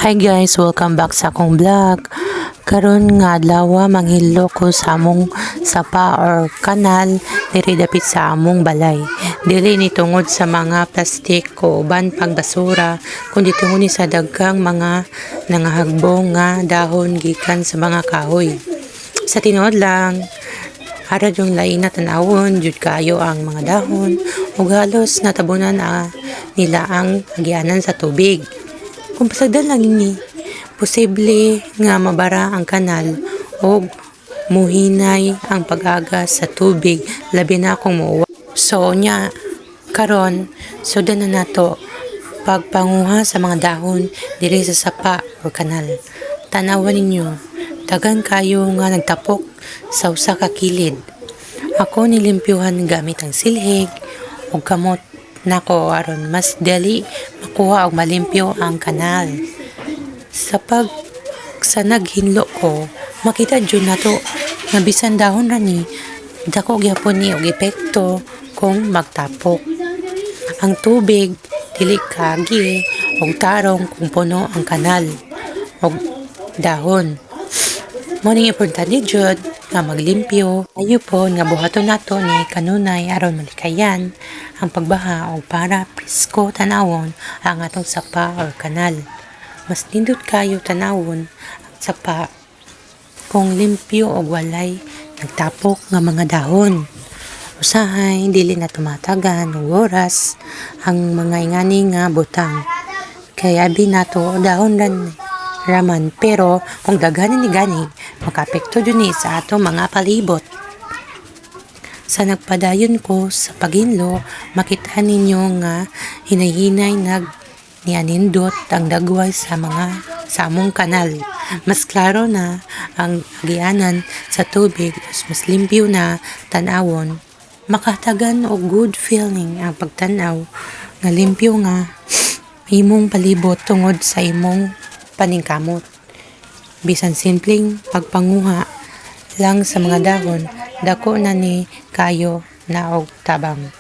Hi guys, welcome back sa akong vlog. Karon nga adlaw manghilo ko sa among sapa or kanal diri dapit sa among balay. Dili ni tungod sa mga plastik o uban pang basura, kundi tungod ni sa daghang mga nangahagbong nga dahon gikan sa mga kahoy. Sa tinuod lang, arad yung lain na tanawon, jud kayo ang mga dahon ug halos natabunan nila ang agyanan sa tubig. Kung pasagdan lang ini, posible nga mabara ang kanal o muhinay ang pag-agas sa tubig labi na kung muuwa. So nya karon sudan na nato pagpanguha sa mga dahon diri sa sapa o kanal. Tanawan ninyo, dagan kayo nga nagtapok sa usa ka kilid. Ako nilimpyuhan gamit ang silhig o kamot nako aron mas dali makuha og malimpyo ang kanal. Sa naghinlo ko, makita jud nato nga bisan dahon ra ni dako gyapon ni og epekto kung magtapok. Ang tubig dili kagi og tarong kung puno ang kanal og dahon. Mo ning importante jud nga maglimpyo ayo po nga buhaton nato ni kanunay aron malikayan ang pagbaha o para presko tanawon ang atong sapa or kanal. Mas nindot kayo tanawon ang sapa kung limpyo o walay nagtapok nga mga dahon. Usahay dili na tumatagan og oras ang mga ingani nga butang. Kaya abi nato dahon raman pero kung daghanan ni gani makaapekto jud ni sa ato mga palibot. Sa nagpadayon ko sa paghinlo, makita ninyo nga hinay-hinay nianindot ang dagway sa among kanal. Mas klaro na ang agyanan sa tubig, mas limpyo na tanawon. Makatagan og good feeling ang pagtanaw nga limpyo nga imong palibot tungod sa imong paningkamot. Bisan simpleng pagpanguha lang sa mga dahon, dako na ni kayo na og tabang.